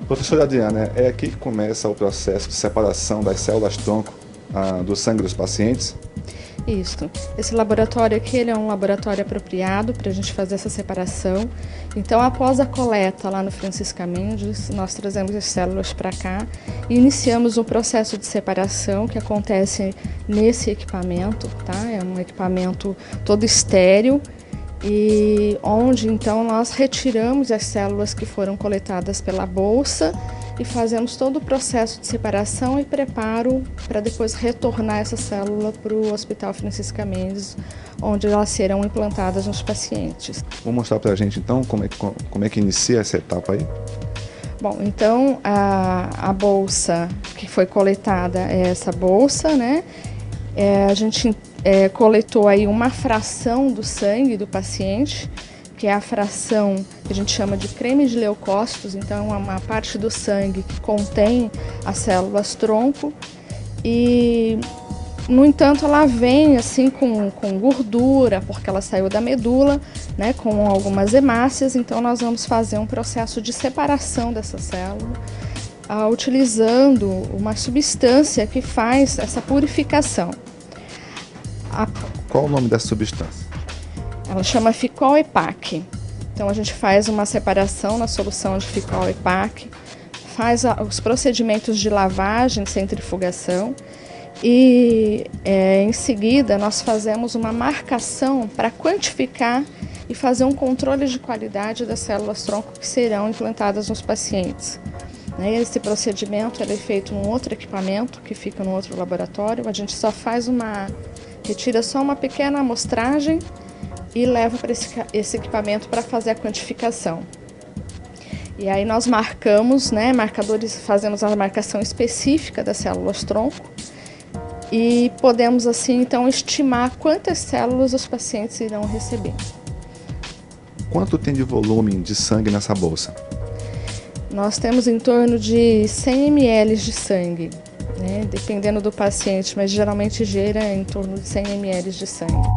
Professora Adriana, é aqui que começa o processo de separação das células-tronco do sangue dos pacientes? Isso. Esse laboratório aqui ele é um laboratório apropriado para a gente fazer essa separação. Então, após a coleta lá no Francisca Mendes, nós trazemos as células para cá e iniciamos um processo de separação que acontece nesse equipamento, tá? É um equipamento todo estéril e onde então nós retiramos as células que foram coletadas pela bolsa e fazemos todo o processo de separação e preparo para depois retornar essa célula para o Hospital Francisca Mendes, onde elas serão implantadas nos pacientes. Vou mostrar para a gente então como é que inicia essa etapa aí? Bom, então a bolsa que foi coletada é essa bolsa, né? A gente coletou aí uma fração do sangue do paciente, que é a fração que a gente chama de creme de leucócitos, então é uma parte do sangue que contém as células-tronco e, no entanto, ela vem assim com gordura, porque ela saiu da medula, né, com algumas hemácias, então nós vamos fazer um processo de separação dessa célula, utilizando uma substância que faz essa purificação. Qual o nome dessa substância? Ela chama Ficol-EPAC. Então a gente faz uma separação na solução de Ficol-EPAC, faz os procedimentos de lavagem, centrifugação e em seguida nós fazemos uma marcação para quantificar e fazer um controle de qualidade das células-tronco que serão implantadas nos pacientes. Esse procedimento é feito num outro equipamento que fica no outro laboratório. A gente só retira só uma pequena amostragem e leva para esse equipamento para fazer a quantificação. E aí nós marcamos, né, fazemos a marcação específica das células-tronco e podemos assim então estimar quantas células os pacientes irão receber. Quanto tem de volume de sangue nessa bolsa? Nós temos em torno de 100 ml de sangue, né, dependendo do paciente, mas geralmente gira em torno de 100 ml de sangue.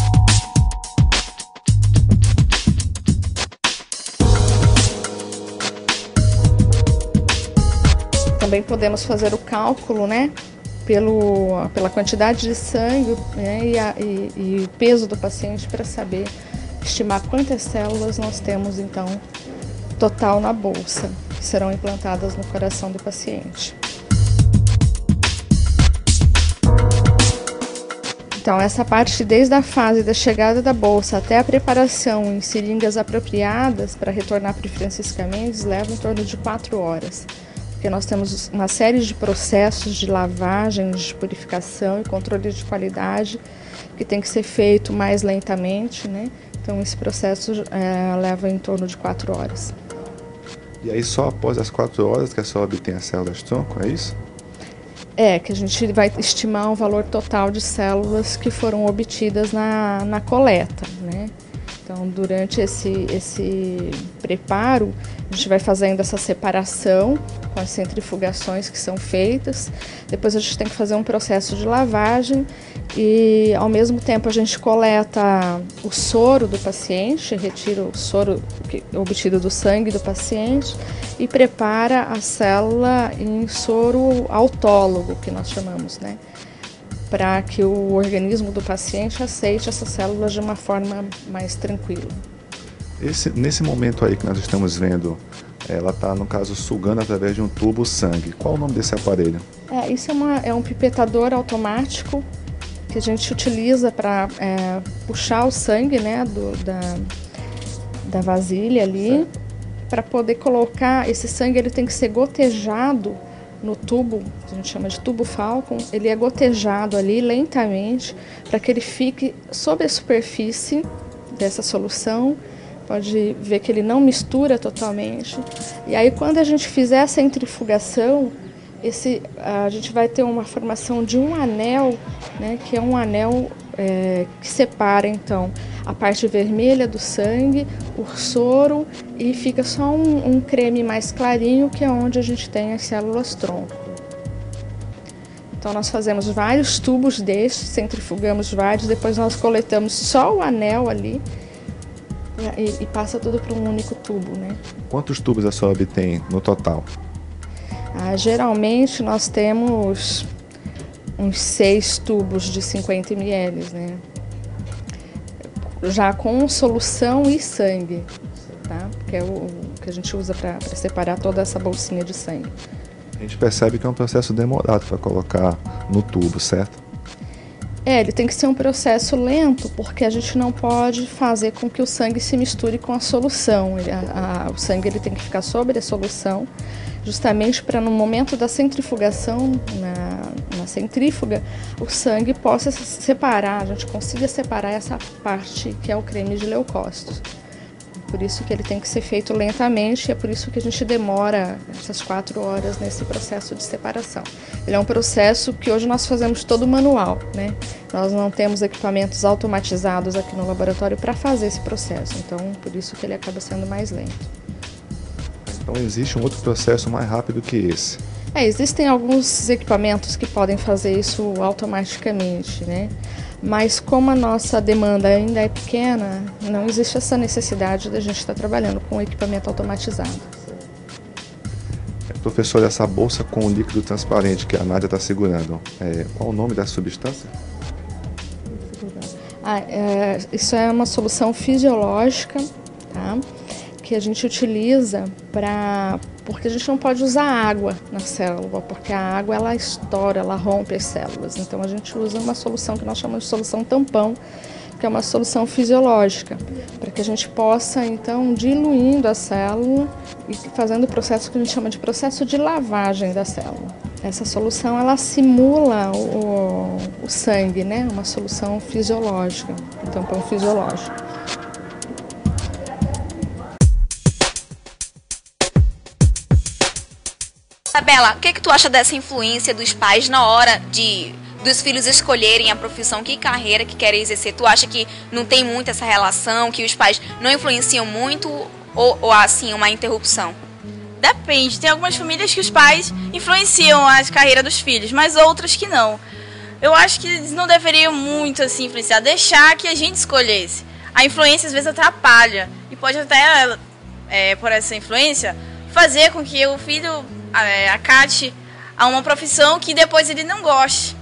Também podemos fazer o cálculo, né, pela quantidade de sangue, né, e o peso do paciente para saber estimar quantas células nós temos então total na bolsa, que serão implantadas no coração do paciente. Então essa parte desde a fase da chegada da bolsa até a preparação em seringas apropriadas para retornar para o Francisca Mendes leva em torno de 4 horas. Porque nós temos uma série de processos de lavagem, de purificação e controle de qualidade que tem que ser feito mais lentamente, né? Então esse processo leva em torno de 4 horas. E aí só após as 4 horas que a senhora obtém as células-tronco, é isso? Que a gente vai estimar o valor total de células que foram obtidas na coleta, né? Então, durante esse preparo, a gente vai fazendo essa separação com as centrifugações que são feitas. Depois a gente tem que fazer um processo de lavagem e, ao mesmo tempo, a gente coleta o soro do paciente, retira o soro obtido do sangue do paciente e prepara a célula em soro autólogo, que nós chamamos, né? Para que o organismo do paciente aceite essas células de uma forma mais tranquila. Nesse momento aí que nós estamos vendo, ela está, no caso, sugando através de um tubo o sangue. Qual o nome desse aparelho? Isso é um pipetador automático que a gente utiliza para puxar o sangue, né, da vasilha ali, para poder colocar esse sangue. Ele tem que ser gotejado no tubo, a gente chama de tubo Falcon, ele é gotejado ali lentamente para que ele fique sob a superfície dessa solução. Pode ver que ele não mistura totalmente. E aí quando a gente fizer a centrifugação, a gente vai ter uma formação de um anel, né, que é um anel que separa então a parte vermelha do sangue, o soro, e fica só um creme mais clarinho, que é onde a gente tem as células-tronco. Então nós fazemos vários tubos destes, centrifugamos vários, depois nós coletamos só o anel ali e passa tudo para um único tubo, né? Quantos tubos a senhora obtém no total? Geralmente nós temos uns 6 tubos de 50 ml, né? Já com solução e sangue, tá? Que é o que a gente usa para separar toda essa bolsinha de sangue. A gente percebe que é um processo demorado para colocar no tubo, certo? Ele tem que ser um processo lento, porque a gente não pode fazer com que o sangue se misture com a solução. O sangue ele tem que ficar sobre a solução, justamente para no momento da centrifugação, na centrífuga, o sangue possa se separar, a gente consiga separar essa parte que é o creme de leucócitos. Por isso que ele tem que ser feito lentamente, é por isso que a gente demora essas 4 horas nesse processo de separação. Ele é um processo que hoje nós fazemos todo manual, né? Nós não temos equipamentos automatizados aqui no laboratório para fazer esse processo, então por isso que ele acaba sendo mais lento. Então existe um outro processo mais rápido que esse? Existem alguns equipamentos que podem fazer isso automaticamente, né? Mas como a nossa demanda ainda é pequena, não existe essa necessidade da gente estar trabalhando com equipamento automatizado. Professor, essa bolsa com líquido transparente que a Nádia está segurando, qual o nome da substância? Isso é uma solução fisiológica, tá? Que a gente utiliza porque a gente não pode usar água na célula, porque a água ela estoura, ela rompe as células. Então a gente usa uma solução que nós chamamos de solução tampão, que é uma solução fisiológica, para que a gente possa então diluindo a célula e fazendo o processo que a gente chama de processo de lavagem da célula. Essa solução ela simula o sangue, né? Uma solução fisiológica, um tampão fisiológico. Isabela, o que tu acha dessa influência dos pais na hora dos filhos escolherem a profissão, que carreira que querem exercer? Tu acha que não tem muito essa relação, que os pais não influenciam muito ou assim, uma interrupção? Depende, tem algumas famílias que os pais influenciam a carreira dos filhos, mas outras que não. Eu acho que eles não deveriam muito assim influenciar, deixar que a gente escolhesse. A influência às vezes atrapalha e pode até, por essa influência, fazer com que o filho acate a uma profissão que depois ele não goste.